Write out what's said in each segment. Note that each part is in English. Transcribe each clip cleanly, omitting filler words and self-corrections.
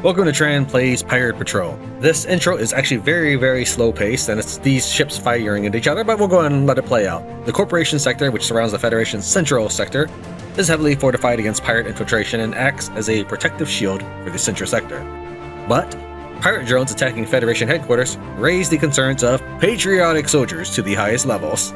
Welcome to Tran Plays Pirate Patrol. This intro is actually very slow paced, and it's these ships firing at each other, but we'll go ahead and let it play out. The Corporation sector, which surrounds the Federation's central sector, is heavily fortified against pirate infiltration and acts as a protective shield for the central sector. But pirate drones attacking Federation headquarters raise the concerns of patriotic soldiers to the highest levels.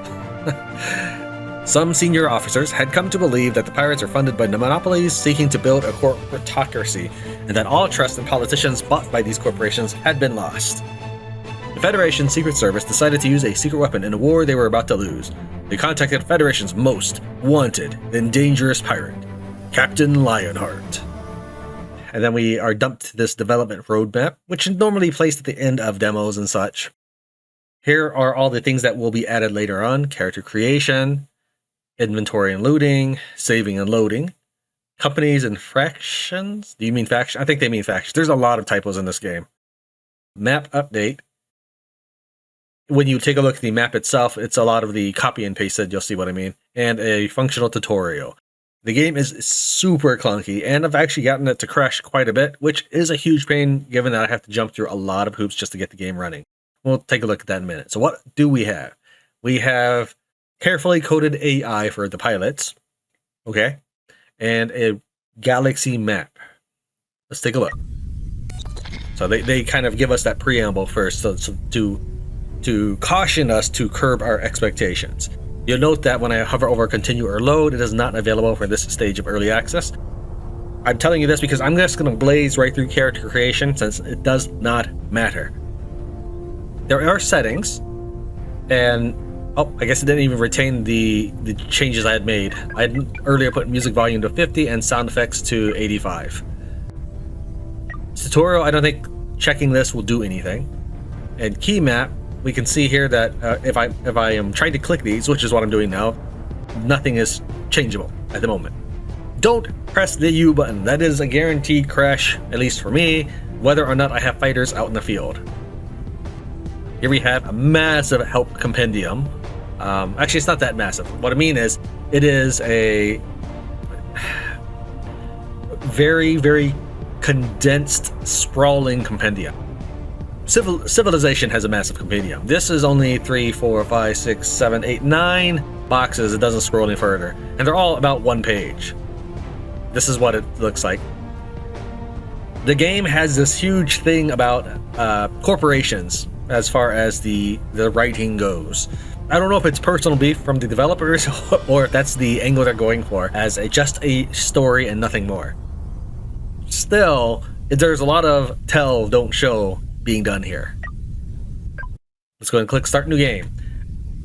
Some senior officers had come to believe that the pirates are funded by the monopolies seeking to build a corporatocracy, and that all trust in politicians bought by these corporations had been lost. The Federation's Secret Service decided to use a secret weapon in a war they were about to lose. They contacted the Federation's most wanted and dangerous pirate, Captain Lionheart. And then we are dumped to this development roadmap, which is normally placed at the end of demos and such. Here are all the things that will be added later on: character creation, inventory and looting, saving and loading, companies and fractions. Do you mean faction? I think they mean factions. There's a lot of typos in this game. Map update. When you take a look at the map itself, it's a lot of the copy and paste, you'll see what I mean. And a functional tutorial. The game is super clunky, and I've actually gotten it to crash quite a bit, which is a huge pain given that I have to jump through a lot of hoops just to get the game running. We'll take a look at that in a minute. So what do we have? We have carefully coded AI for the pilots, okay, and a galaxy map. Let's take a look. So they kind of give us that preamble first, so to caution us to curb our expectations. You'll note that when I hover over continue or load, it is not available for this stage of early access. I'm telling you this because I'm just going to blaze right through character creation since it does not matter. There are settings, and oh, I guess it didn't even retain the changes I had made. I had earlier put music volume to 50 and sound effects to 85. Tutorial, I don't think checking this will do anything. And key map, we can see here that if I am trying to click these, which is what I'm doing now, nothing is changeable at the moment. Don't press the U button. That is a guaranteed crash, at least for me, whether or not I have fighters out in the field. Here we have a massive help compendium. Actually, it's not that massive. What I mean is, it is a very condensed, sprawling compendium. Civilization has a massive compendium. This is only 3, 4, 5, 6, 7, 8, 9 boxes. It doesn't scroll any further. And they're all about one page. This is what it looks like. The game has this huge thing about corporations as far as the writing goes. I don't know if it's personal beef from the developers or if that's the angle they're going for, as just a story and nothing more. Still, there's a lot of tell, don't show being done here. Let's go ahead and click Start New Game.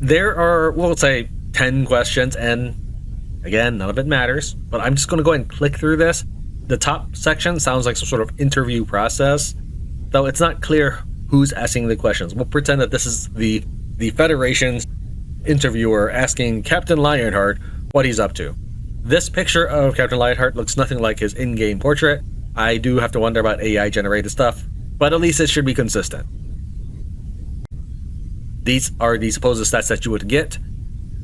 There are, we'll say, 10 questions, and again, none of it matters, but I'm just going to go ahead and click through this. The top section sounds like some sort of interview process, though it's not clear who's asking the questions. We'll pretend that this is the Federation's interviewer asking Captain Lionheart what he's up to. This picture of Captain Lionheart looks nothing like his in-game portrait. I do have to wonder about AI generated stuff, but at least it should be consistent. These are the supposed stats that you would get,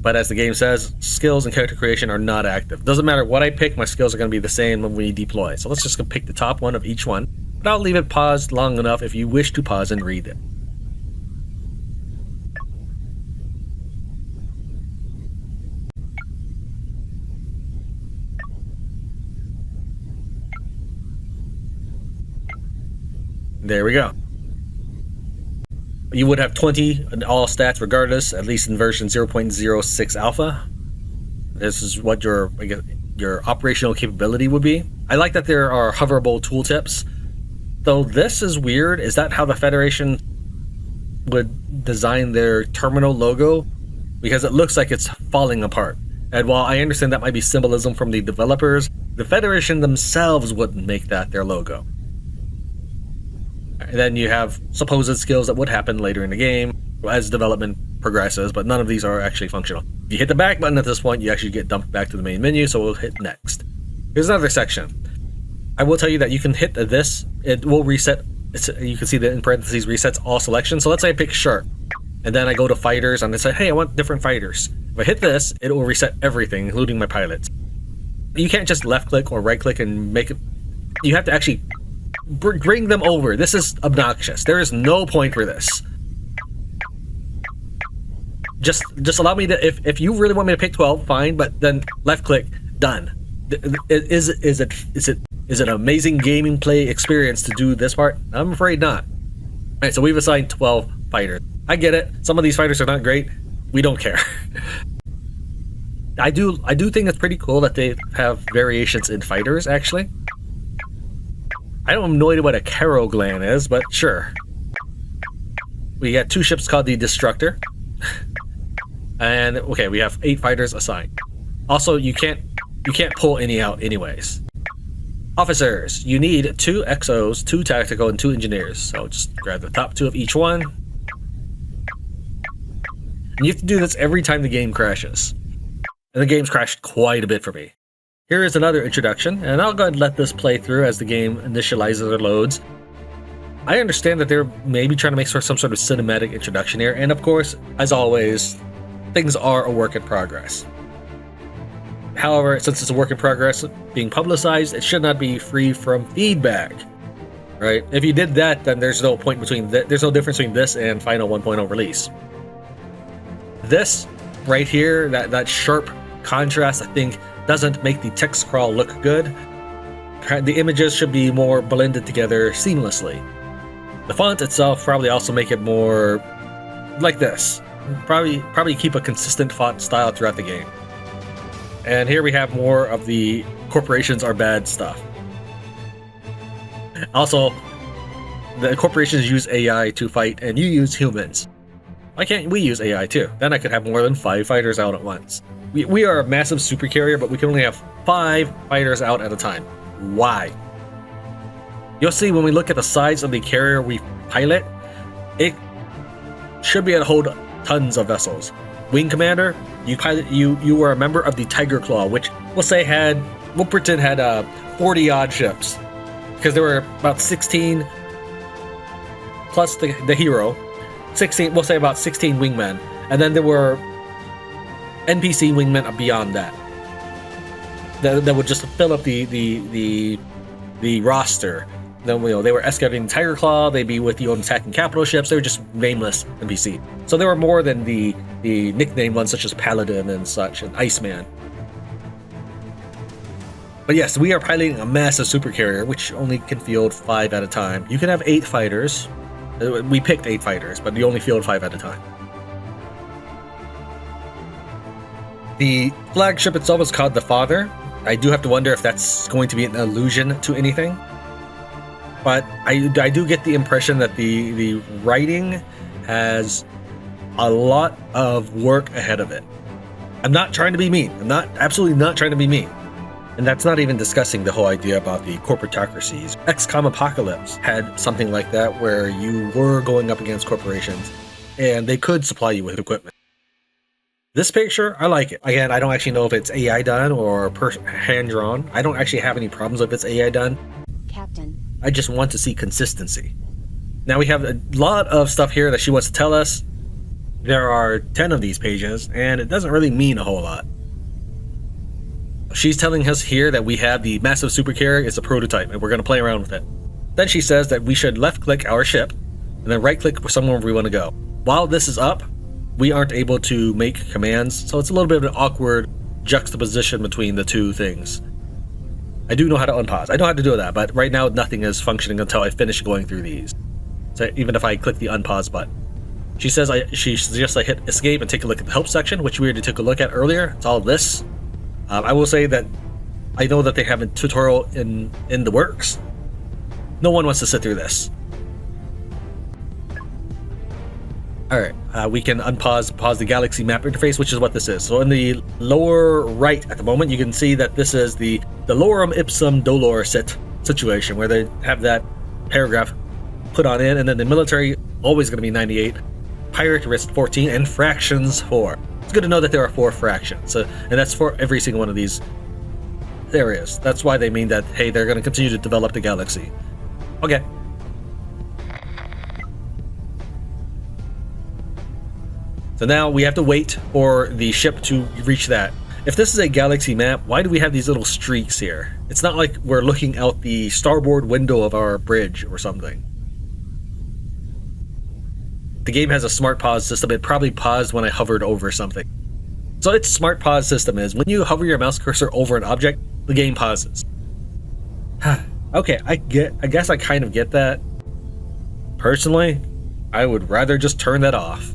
but as the game says, skills and character creation are not active. Doesn't matter what I pick, my skills are going to be the same when we deploy. So let's just go pick the top one of each one, but I'll leave it paused long enough if you wish to pause and read it. There we go. You would have 20 in all stats regardless, at least in version 0.06 This is what your operational capability would be. I like that there are hoverable tooltips, though this is weird. Is that how the Federation would design their terminal logo? Because it looks like it's falling apart. And while I understand that might be symbolism from the developers, the Federation themselves wouldn't make that their logo. And then you have supposed skills that would happen later in the game as development progresses, but none of these are actually functional. If you hit the back button at this point, you actually get dumped back to the main menu, so we'll hit next. Here's another section. I will tell you that you can hit this, it will reset, you can see that in parentheses resets all selections. So let's say I pick Shark, and then I go to fighters, and I say, hey, I want different fighters. If I hit this, it will reset everything, including my pilots. You can't just left click or right click and make it, you have to actually bring them over. This is obnoxious. There is no point for this. Just allow me to, if you really want me to pick 12, fine, but then left click, done. Is it an amazing gaming play experience to do this part? I'm afraid not. All right, so we've assigned 12 fighters. I get it. Some of these fighters are not great. We don't care. I do think it's pretty cool that they have variations in fighters, actually. I don't have no idea what a Caroglan is, but sure. We got 2 ships called the Destructor. And okay, we have 8 fighters assigned. Also, you can't pull any out anyways. Officers, you need 2 XOs, 2 tactical, and 2 engineers. So just grab the top 2 of each one. And you have to do this every time the game crashes. And the game's crashed quite a bit for me. Here is another introduction, and I'll go ahead and let this play through as the game initializes or loads. I understand that they're maybe trying to make some sort of cinematic introduction here, and of course, as always, things are a work in progress. However, since it's a work in progress being publicized, it should not be free from feedback, right? If you did that, then there's no point between there's no difference between this and final 1.0 release. This right here, that sharp contrast, I think, doesn't make the text crawl look good. The images should be more blended together seamlessly. The font itself probably also make it more like this. Probably keep a consistent font style throughout the game. And here we have more of the corporations are bad stuff. Also, the corporations use AI to fight and you use humans. Why can't we use AI too? Then I could have more than 5 fighters out at once. We are a massive supercarrier, but we can only have 5 fighters out at a time. Why? You'll see when we look at the size of the carrier we pilot, it should be able to hold tons of vessels. Wing Commander, you were a member of the Tiger Claw, which we'll pretend had 40 odd ships, because there were about 16 plus the hero, 16. We'll say about 16 wingmen, and then there were NPC wingmen beyond that would just fill up the roster. Then they were escorting the Tiger Claw. They'd be with you on attacking capital ships. They were just nameless NPC. So there were more than the nickname ones such as Paladin and such, and Iceman. But yes, we are piloting a massive supercarrier, which only can field 5 at a time. You can have 8 fighters. We picked 8 fighters, but you only field 5 at a time. The flagship itself is called the Father. I do have to wonder if that's going to be an allusion to anything. But I do get the impression that the writing has a lot of work ahead of it. I'm not trying to be mean. I'm absolutely not trying to be mean. And that's not even discussing the whole idea about the corporatocracies. XCOM Apocalypse had something like that where you were going up against corporations and they could supply you with equipment. This picture, I like it. Again, I don't actually know if it's AI done or hand-drawn. I don't actually have any problems if it's AI done. Captain. I just want to see consistency. Now we have a lot of stuff here that she wants to tell us. There are 10 of these pages, and it doesn't really mean a whole lot. She's telling us here that we have the massive supercarrier. It's a prototype, and we're going to play around with it. Then she says that we should left-click our ship, and then right-click for somewhere we want to go. While this is up, we aren't able to make commands, so it's a little bit of an awkward juxtaposition between the two things. I do know how to unpause. I know how to do that, but right now nothing is functioning until I finish going through these. So even if I click the unpause button. She says she suggests I hit escape and take a look at the help section, which we already took a look at earlier. It's all this. I will say that I know that they have a tutorial in the works. No one wants to sit through this. Alright, we can pause the galaxy map interface, which is what this is. So in the lower right at the moment, you can see that this is the Lorem Ipsum Dolor situation, where they have that paragraph put on in, and then the military, always going to be 98, pirate risk 14, and fractions 4. It's good to know that there are 4 fractions, and that's for every single one of these areas. That's why they mean that, hey, they're going to continue to develop the galaxy. Okay. So now we have to wait for the ship to reach that. If this is a galaxy map, why do we have these little streaks here? It's not like we're looking out the starboard window of our bridge or something. The game has a smart pause system. It probably paused when I hovered over something. So its smart pause system is when you hover your mouse cursor over an object, the game pauses. Okay, I guess I kind of get that. Personally, I would rather just turn that off.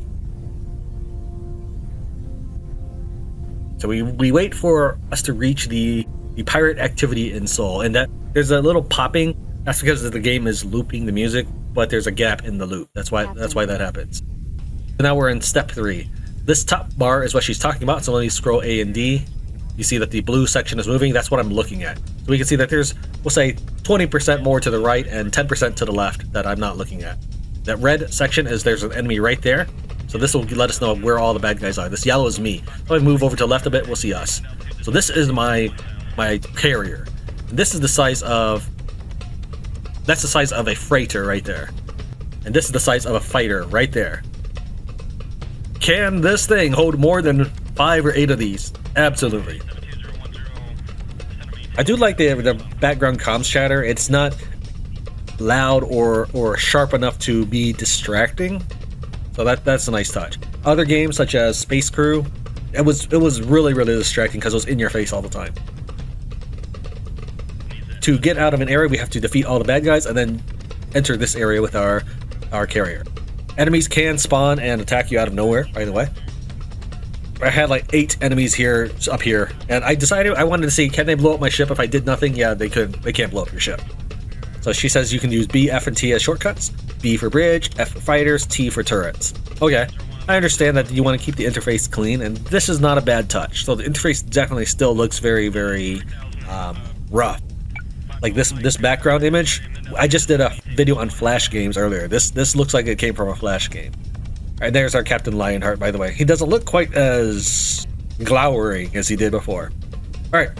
So we wait for us to reach the pirate activity in Seoul, and that there's a little popping. That's because the game is looping the music, but there's a gap in the loop. That's why that happens. So now we're in step 3. This top bar is what she's talking about. So let me scroll A and D. You see that the blue section is moving. That's what I'm looking at. So we can see that there's, we'll say, 20% more to the right and 10% to the left that I'm not looking at. That red section is there's an enemy right there. So this will let us know where all the bad guys are. This yellow is me. If I move over to the left a bit, we'll see us. So this is my carrier. And this is the size of, that's the size of a freighter right there. And this is the size of a fighter right there. Can this thing hold more than 5 or 8 of these? Absolutely. I do like the background comms chatter. It's not loud or sharp enough to be distracting. So that's a nice touch. Other games such as Space Crew, it was really distracting because it was in your face all the time. To get out of an area, we have to defeat all the bad guys and then enter this area with our carrier. Enemies can spawn and attack you out of nowhere, by the way. I had like 8 enemies here, up here, and I decided I wanted to see, can they blow up my ship if I did nothing? Yeah, they could. They can't blow up your ship. So she says you can use B, F, and T as shortcuts. B for bridge, F for fighters, T for turrets. Okay, I understand that you want to keep the interface clean, and this is not a bad touch. So the interface definitely still looks very rough. Like this background image, I just did a video on Flash games earlier. This looks like it came from a Flash game. Alright, there's our Captain Lionheart, by the way. He doesn't look quite as glowering as he did before. Alright,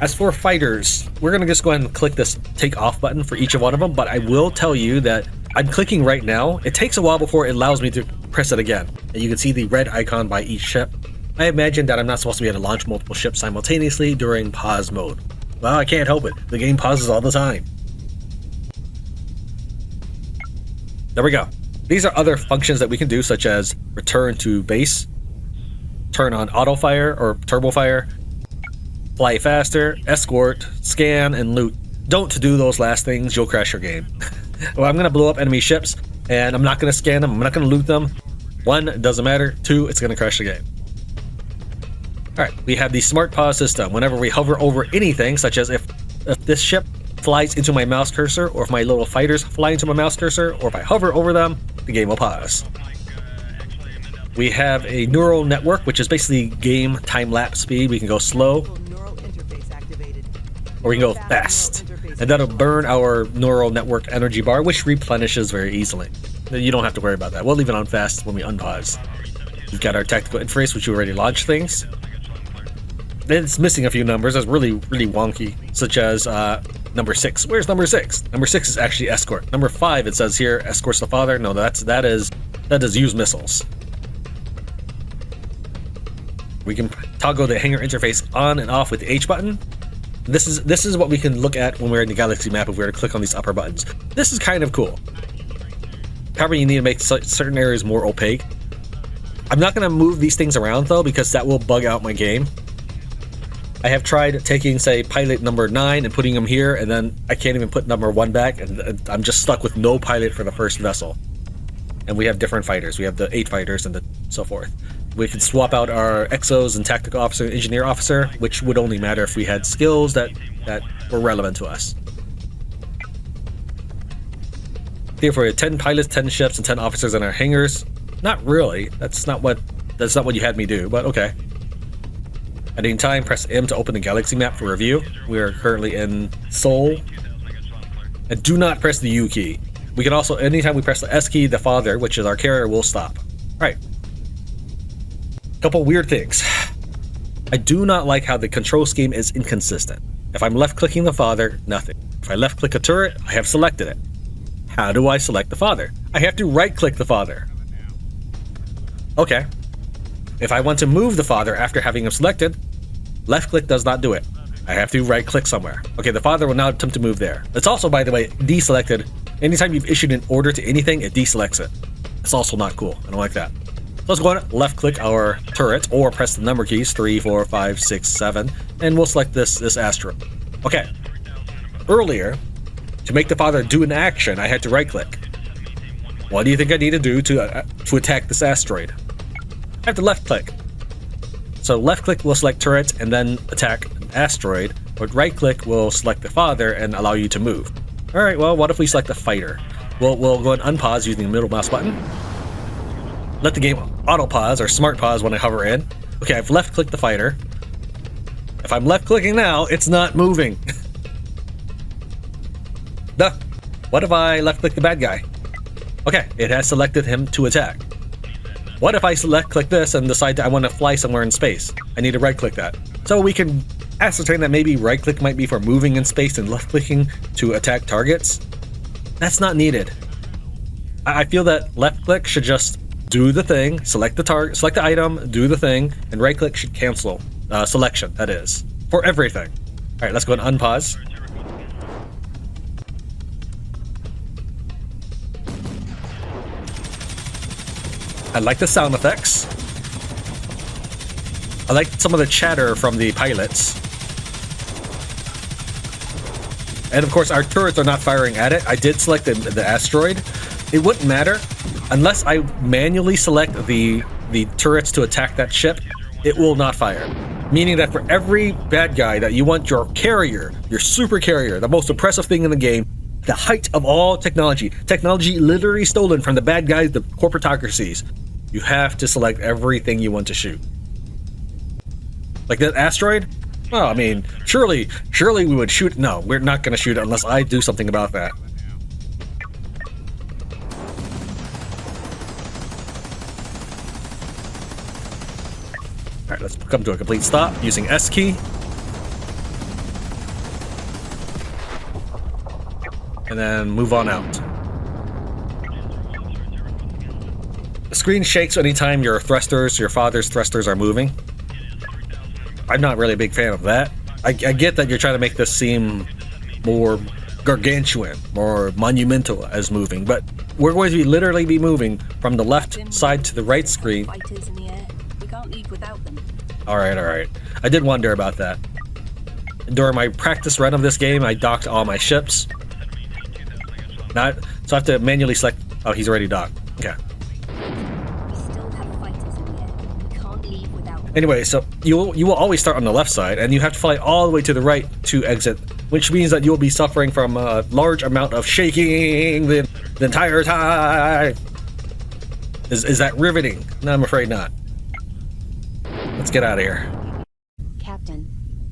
as for fighters, we're going to just go ahead and click this take off button for each one of them, but I will tell you that I'm clicking right now. It takes a while before it allows me to press it again. And you can see the red icon by each ship. I imagine that I'm not supposed to be able to launch multiple ships simultaneously during pause mode. Well, I can't help it. The game pauses all the time. There we go. These are other functions that we can do, such as return to base, turn on auto fire or turbo fire, fly faster, escort, scan, and loot. Don't do those last things, you'll crash your game. Well, I'm going to blow up enemy ships, and I'm not going to scan them, I'm not going to loot them. 1, it doesn't matter. 2, it's going to crash the game. Alright, we have the smart pause system. Whenever we hover over anything, such as if this ship flies into my mouse cursor, or if my little fighters fly into my mouse cursor, or if I hover over them, the game will pause. We have a neural network, which is basically game time-lapse speed. We can go slow, or we can go fast. And that'll burn our neural network energy bar, which replenishes very easily. You don't have to worry about that. We'll leave it on fast when we unpause. We've got our tactical interface, which we already launched things. It's missing a few numbers. That's really wonky, such as number 6. Where's number 6? Number 6 is actually escort. Number 5, it says here, escorts the father. No, that is use missiles. We can toggle the hangar interface on and off with the H button. This is what we can look at when we're in the galaxy map if we were to click on these upper buttons. This is kind of cool. Probably you need to make certain areas more opaque. I'm not going to move these things around though, because that will bug out my game. I have tried taking, say, pilot number 9 and putting him here, and then I can't even put number 1 back, and I'm just stuck with no pilot for the first vessel. And we have different fighters. We have the 8 fighters and so forth. We can swap out our exos and tactical officer and engineer officer, which would only matter if we had skills that were relevant to us. Here for 10 pilots, 10 ships, and 10 officers in our hangars. Not really. That's not what you had me do, but okay. At any time, press M to open the galaxy map for review. We are currently in Seoul. And do not press the U key. We can also, anytime we press the S key, the father, which is our carrier, will stop. Alright. Couple weird things. I do not like how the control scheme is inconsistent. If I'm left-clicking the father, nothing. If I left-click a turret, I have selected it. How do I select the father? I have to right-click the father. Okay. If I want to move the father after having him selected, Left click does not do it. I have to right click somewhere. Okay, the father will now attempt to move there. It's also, by the way, deselected. Anytime you've issued an order to anything, it deselects it. It's also not cool. I don't like that. So let's go ahead and left click our turret or press the number keys 3, 4, 5, 6, 7, and we'll select this asteroid. Okay. Earlier, to make the father do an action, I had to right click. What do you think I need to do to attack this asteroid? I have to left click. So left click will select turret and then attack an asteroid, but right click will select the father and allow you to move. Alright, well, what if we select the fighter? We'll go and unpause using the middle mouse button. Let the game auto pause or smart pause when I hover in. Okay, I've left clicked the fighter. If I'm left clicking now, it's not moving. Duh. What if I left click the bad guy? Okay, it has selected him to attack. What if I select click this and decide I want to fly somewhere in space? I need to right click that. So we can ascertain that maybe right click might be for moving in space and left clicking to attack targets. That's not needed. I feel that left click should just do the thing, select the target, select the item, do the thing, and right click should cancel selection, that is, for everything. Alright, let's go and unpause. I like the sound effects. I like some of the chatter from the pilots. And of course, our turrets are not firing at it. I did select the asteroid. It wouldn't matter unless I manually select the turrets to attack that ship. It will not fire. Meaning that for every bad guy that you want your carrier, your super carrier, the most impressive thing in the game, the height of all technology literally stolen from the bad guys, the corporatocracies, you have to select everything you want to shoot. Like that asteroid? Well, I mean, surely we would shoot. No, we're not going to shoot it unless I do something about that. Alright, let's come to a complete stop using S key. And then move on out. The screen shakes anytime your father's thrusters are moving. I'm not really a big fan of that. I get that you're trying to make this seem more gargantuan, more monumental as moving, but we're going to literally be moving from the left side to the right screen. Alright. I did wonder about that. During my practice run of this game, I docked all my ships. So I have to manually select. Oh, he's already docked. Okay. Anyway, so you will always start on the left side, and you have to fly all the way to the right to exit, which means that you'll be suffering from a large amount of shaking the entire time. Is that riveting? No, I'm afraid not. Let's get out of here. Captain.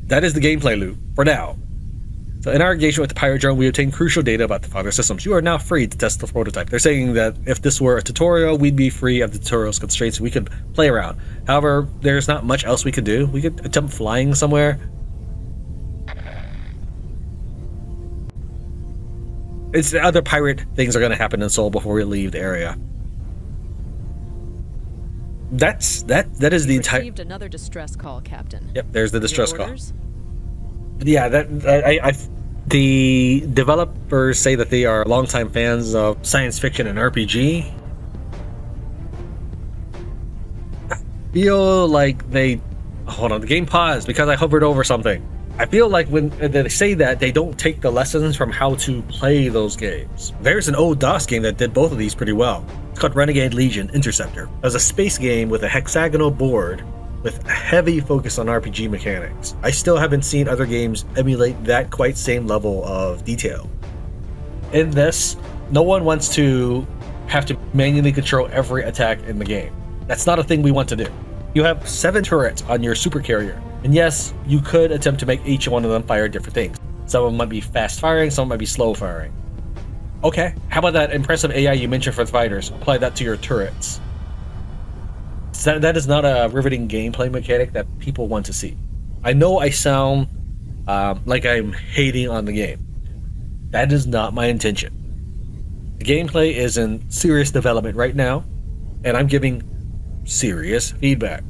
That is the gameplay loop, for now. So in our engagement with the pirate drone, we obtained crucial data about the father systems. You are now free to test the prototype. They're saying that if this were a tutorial, we'd be free of the tutorial's constraints. We could play around. However, there's not much else we could do. We could attempt flying somewhere. It's the other pirate things are going to happen in Seoul before we leave the area. That is the entire. Received another distress call, Captain. Yep, there's the distress call. Orders? Yeah, the developers say that they are longtime fans of science fiction and RPG. I feel like they... Hold on, the game paused because I hovered over something. I feel like when they say that, they don't take the lessons from how to play those games. There's an old DOS game that did both of these pretty well. It's called Renegade Legion Interceptor. It was a space game with a hexagonal board with a heavy focus on RPG mechanics. I still haven't seen other games emulate that quite same level of detail. In this, no one wants to have to manually control every attack in the game. That's not a thing we want to do. You have 7 turrets on your super carrier, and yes, you could attempt to make each one of them fire different things. Some of them might be fast firing, some might be slow firing. Okay, how about that impressive AI you mentioned for the fighters? Apply that to your turrets. That is not a riveting gameplay mechanic that people want to see. I know I sound like I'm hating on the game. That is not my intention. The gameplay is in serious development right now, and I'm giving serious feedback.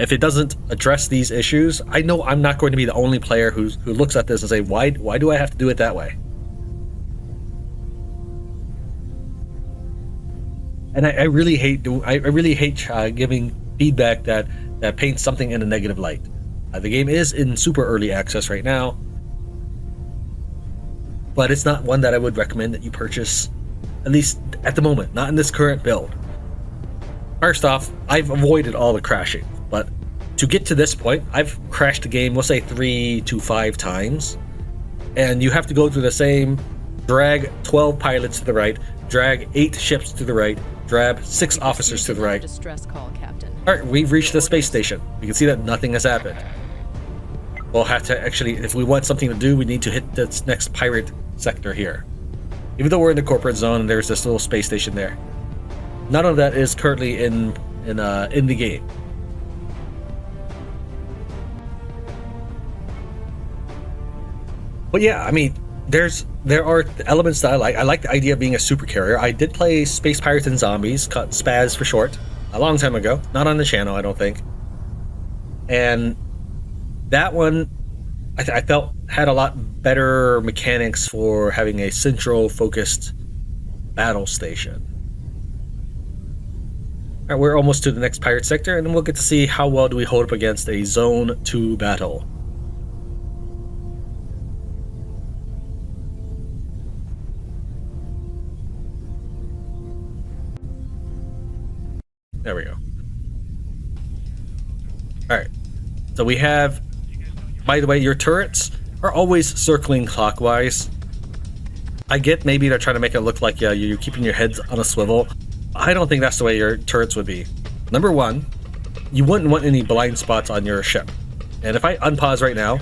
If it doesn't address these issues, I know I'm not going to be the only player who looks at this and say, why do I have to do it that way? And I really hate giving feedback that paints something in a negative light. The game is in super early access right now, but it's not one that I would recommend that you purchase, at least at the moment, not in this current build. First off, I've avoided all the crashing, but to get to this point, I've crashed the game, we'll say 3 to 5 times, and you have to go through the same drag 12 pilots to the right, drag 8 ships to the right, drag 6 officers to the right. Distress call, Captain. Alright, we've reached the space station. You can see that nothing has happened. We'll have to actually, if we want something to do, we need to hit this next pirate sector here. Even though we're in the corporate zone and there's this little space station there. None of that is currently in the game. But yeah, I mean, there are elements that I like. I like the idea of being a super carrier. I did play Space Pirates and Zombies, cut SPAZ for short, a long time ago. Not on the channel, I don't think. And that one, I felt had a lot better mechanics for having a central focused battle station. All right, we're almost to the next pirate sector, and then we'll get to see how well do we hold up against a Zone 2 battle. There we go. Alright, so we have, by the way, your turrets are always circling clockwise. I get maybe they're trying to make it look like you're keeping your heads on a swivel. I don't think that's the way your turrets would be. Number one, you wouldn't want any blind spots on your ship. And if I unpause right now,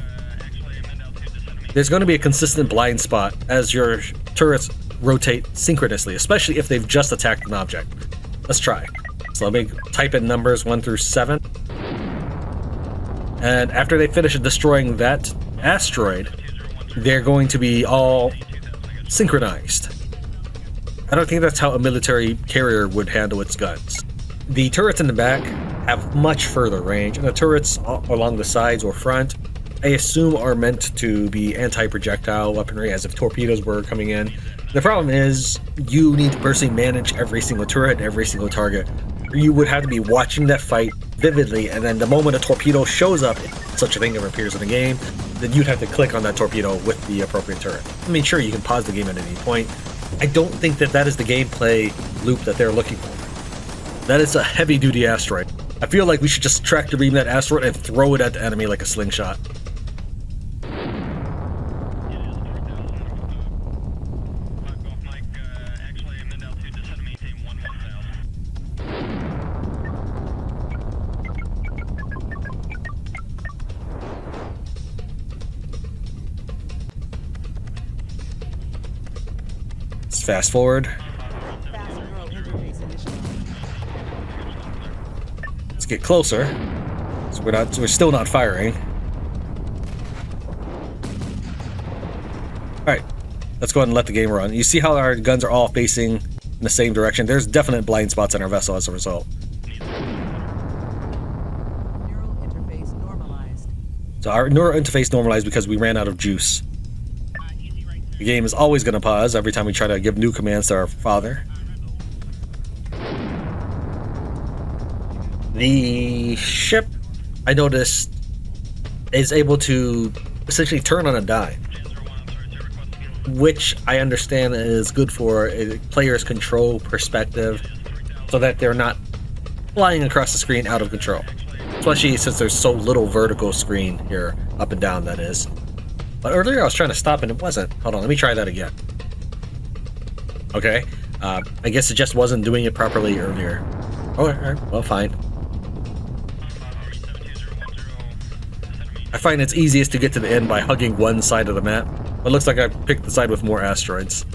there's going to be a consistent blind spot as your turrets rotate synchronously, especially if they've just attacked an object. Let's try. So let me type in numbers 1 through 7. And after they finish destroying that asteroid, they're going to be all synchronized. I don't think that's how a military carrier would handle its guns. The turrets in the back have much further range, and the turrets along the sides or front, I assume, are meant to be anti-projectile weaponry, as if torpedoes were coming in. The problem is, you need to personally manage every single turret, every single target. You would have to be watching that fight vividly, and then the moment a torpedo shows up, if such a thing ever appears in the game, then you'd have to click on that torpedo with the appropriate turret. I mean, sure, you can pause the game at any point. I don't think that is the gameplay loop that they're looking for. That is a heavy-duty asteroid. I feel like we should just tractor beam that asteroid and throw it at the enemy like a slingshot. Let's fast forward. Let's get closer. So we're still not firing. Alright, let's go ahead and let the game run. You see how our guns are all facing in the same direction? There's definite blind spots on our vessel as a result. Neural interface normalized. So our neural interface normalized because we ran out of juice. The game is always going to pause every time we try to give new commands to our father. The ship, I noticed, is able to essentially turn on a dime, which I understand is good for a player's control perspective, so that they're not flying across the screen out of control. Especially since there's so little vertical screen here, up and down, that is. But earlier I was trying to stop and it wasn't. Hold on, let me try that again. Okay, I guess it just wasn't doing it properly earlier. Oh, alright, well, fine. I find it's easiest to get to the end by hugging one side of the map. It looks like I picked the side with more asteroids.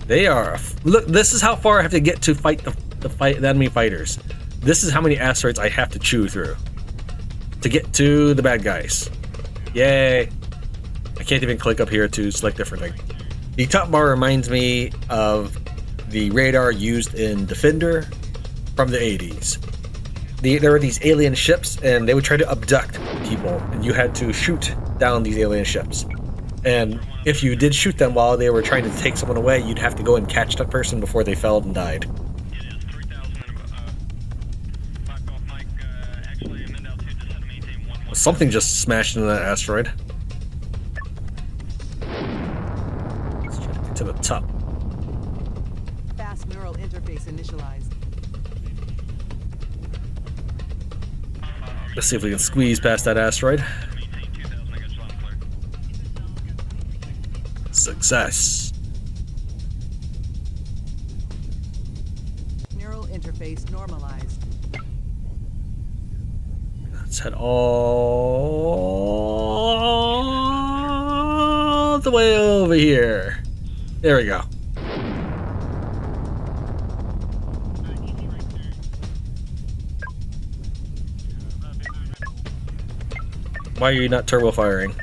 They are... Look, this is how far I have to get to fight the enemy fighters. This is how many asteroids I have to chew through to get to the bad guys. Yay. I can't even click up here to select different things. The top bar reminds me of the radar used in Defender from the 80s. There were these alien ships, and they would try to abduct people, and you had to shoot down these alien ships. And if you did shoot them while they were trying to take someone away, you'd have to go and catch that person before they fell and died. Something just smashed into that asteroid. Let's try to get to the top. Fast neural interface initialized. Let's see if we can squeeze past that asteroid. Success. Neural interface normalized. Let's head all the way over here. There we go. Why are you not turbo firing?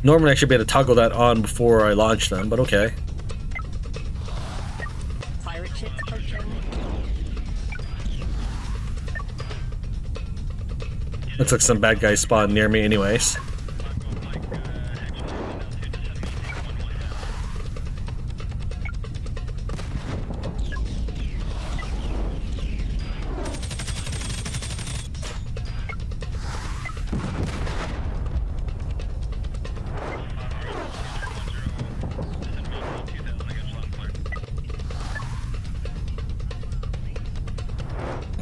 Normally I should be able to toggle that on before I launch them, but okay. Pirate ship approaching. Looks like some bad guys spawned near me anyways.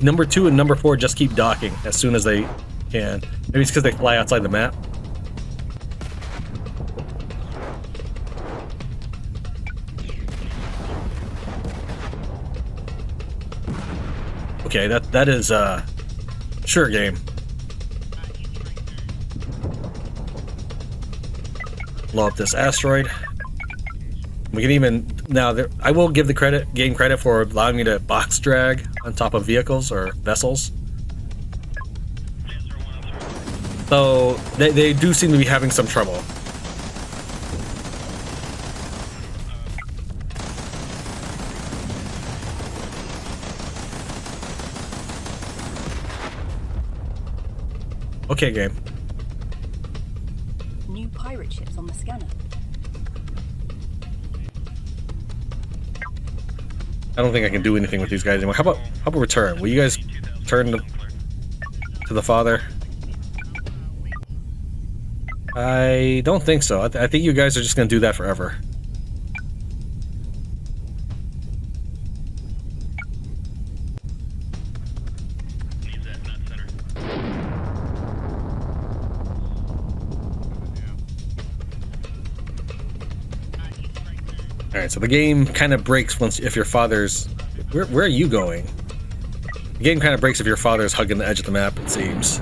Number 2 and number 4 just keep docking as soon as they can. Maybe it's because they fly outside the map. Okay, that is sure game. Blow up this asteroid. We can even now. I will give the game credit for allowing me to box drag on top of vehicles or vessels. So they do seem to be having some trouble. Okay, game. New pirate ships on the scanner. I don't think I can do anything with these guys anymore. How about return? Will you guys turn to the father? I don't think so. I think you guys are just going to do that forever. Alright, so the game kind of breaks if your father's... Where are you going? The game kind of breaks if your father's hugging the edge of the map, it seems.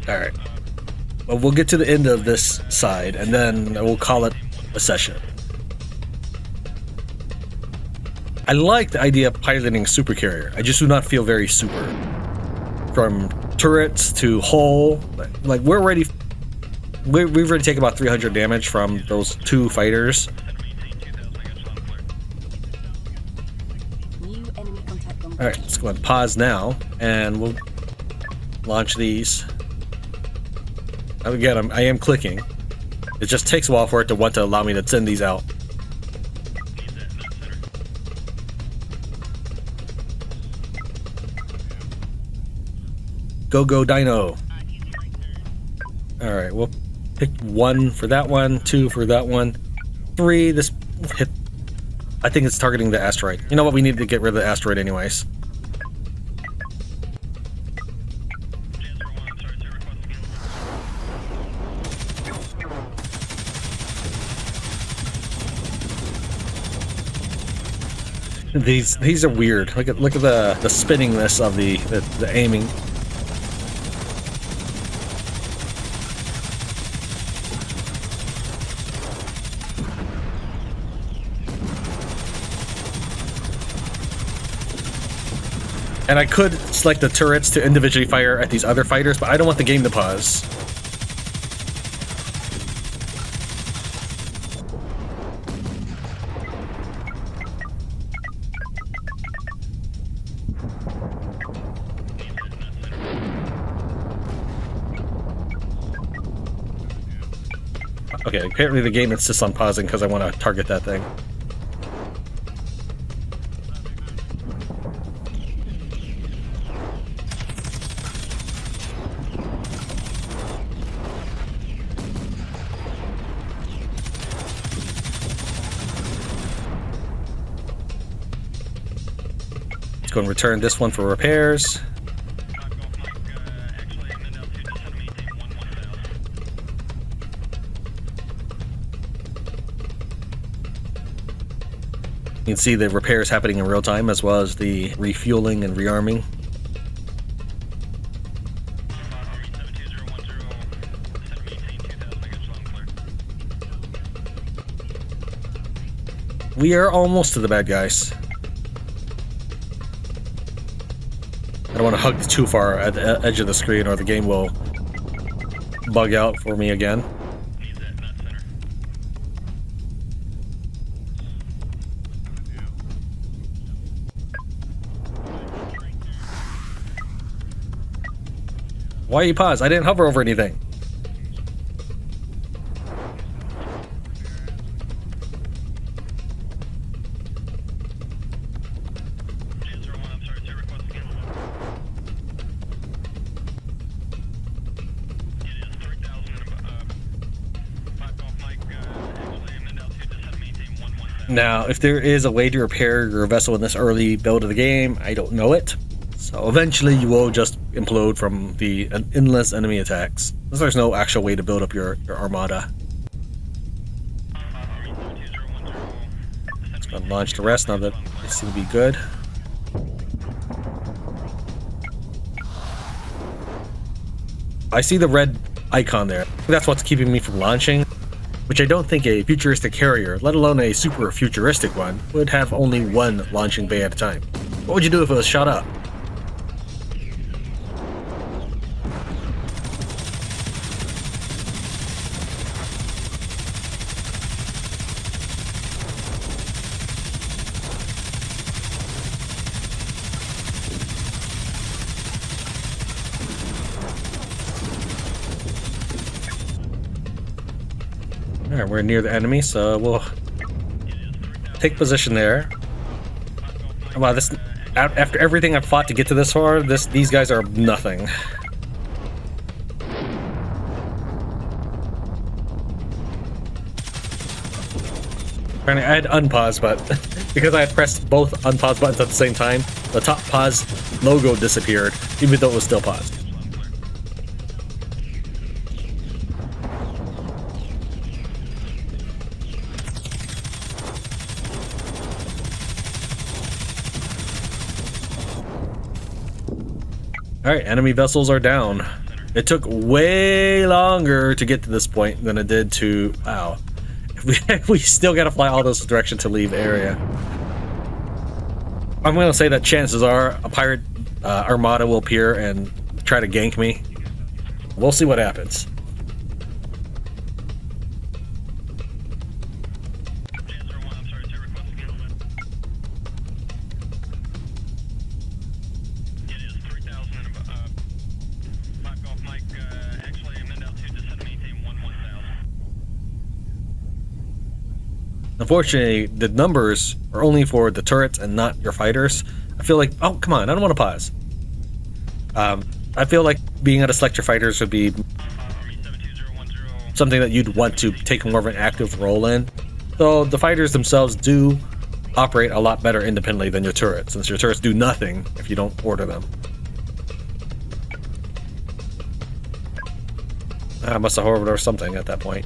Alright. Well, we'll get to the end of this side, and then we'll call it a session. I like the idea of piloting a supercarrier. I just do not feel very super. From turrets to hull, like we've already taken about 300 damage from those 2 fighters. New enemy contact on. Alright, let's go ahead and pause now, and we'll launch these. Again, I am clicking. It just takes a while for it to want to allow me to send these out. Go Dino. Alright, we'll pick 1 for that one, 2 for that one, 3. This hit. I think it's targeting the asteroid. You know what? We need to get rid of the asteroid anyways. These are weird. Look at the spinningness of the aiming. And I could select the turrets to individually fire at these other fighters, but I don't want the game to pause. Okay, apparently the game insists on pausing because I want to target that thing. Let's go and return this one for repairs. You can see the repairs happening in real time as well as the refueling and rearming. We are almost to the bad guys. I don't want to hug too far at the edge of the screen or the game will bug out for me again. Why you pause? I didn't hover over anything. Now, if there is a way to repair your vessel in this early build of the game, I don't know it. So eventually you will just implode from the endless enemy attacks. Because there's no actual way to build up your armada. Just gonna launch the rest now that they seem to be good. I see the red icon there. That's what's keeping me from launching. Which I don't think a futuristic carrier, let alone a super futuristic one, would have only one launching bay at a time. What would you do if it was shot up? Alright, we're near the enemy, so we'll take position there. Wow, this after everything I've fought to get to this far, these guys are nothing. Apparently I had to unpause, but because I had pressed both unpause buttons at the same time, the top pause logo disappeared, even though it was still paused. Alright, enemy vessels are down. It took way longer to get to this point than it did to... Wow. We still gotta fly all those directions to leave area. I'm gonna say that chances are a pirate armada will appear and try to gank me. We'll see what happens. Unfortunately, the numbers are only for the turrets and not your fighters. I feel like, oh, come on, I don't want to pause. I feel like being able to select your fighters would be something that you'd want to take more of an active role in. Though the fighters themselves do operate a lot better independently than your turrets, since your turrets do nothing if you don't order them. I must have hovered over something at that point.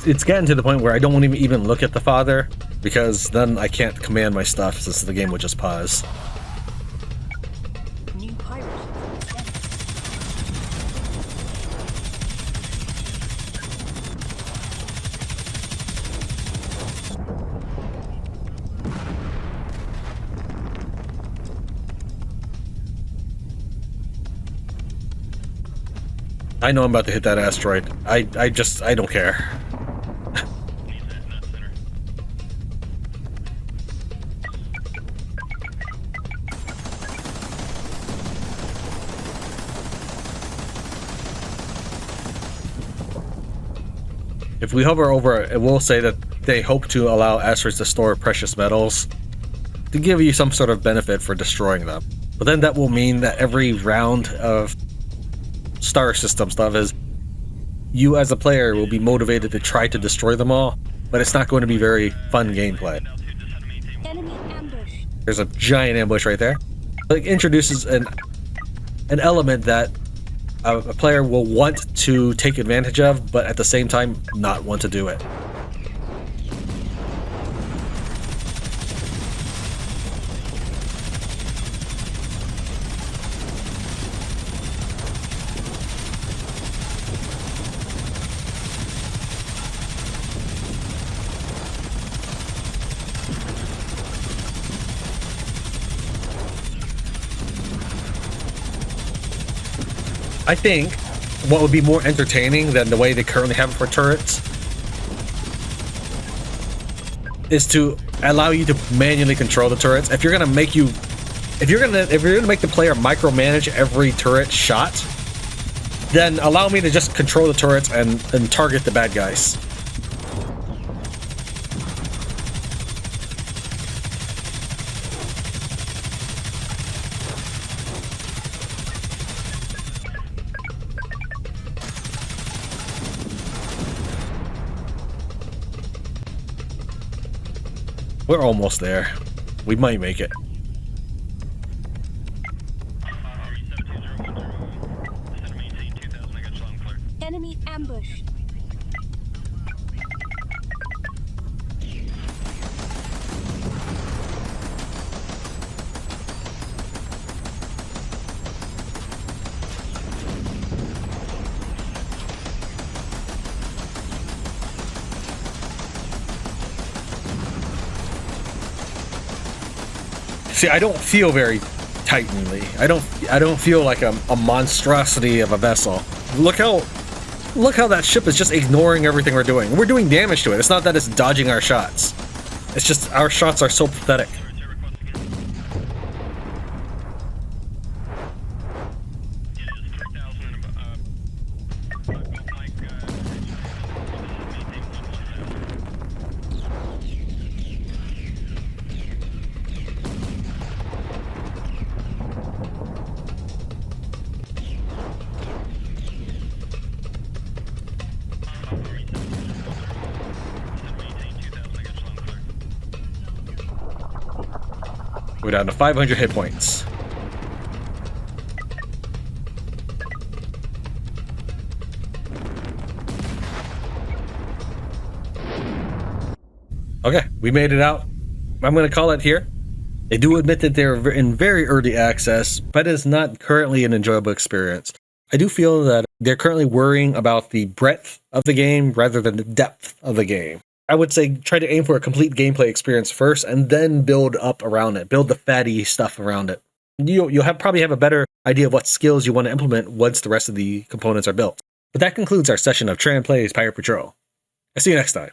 it's getting to the point where I don't want to even look at the father, because then I can't command my stuff since the game would just pause. New pirate ships on the scanner. I know I'm about to hit that asteroid. I don't care. If we hover over it, it will say that they hope to allow asteroids to store precious metals to give you some sort of benefit for destroying them. But then that will mean that every round of star system stuff is you as a player will be motivated to try to destroy them all, but it's not going to be very fun gameplay. Enemy ambush. There's a giant ambush right there. It introduces an element that a player will want to take advantage of, but at the same time not want to do it. I think what would be more entertaining than the way they currently have it for turrets is to allow you to manually control the turrets. If you're gonna make the player micromanage every turret shot, then allow me to just control the turrets and target the bad guys. We're almost there. We might make it. Enemy ambush. See, I don't feel very titanly. I don't feel like a monstrosity of a vessel. Look how that ship is just ignoring everything we're doing. We're doing damage to it. It's not that it's dodging our shots. It's just our shots are so pathetic. We're down to 500 hit points. Okay, we made it out. I'm going to call it here. They do admit that they're in very early access, but it's not currently an enjoyable experience. I do feel that they're currently worrying about the breadth of the game rather than the depth of the game. I would say try to aim for a complete gameplay experience first and then build up around it. Build the fatty stuff around it. You'll probably have a better idea of what skills you want to implement once the rest of the components are built. But that concludes our session of Tran Plays Pirate Patrol. I'll see you next time.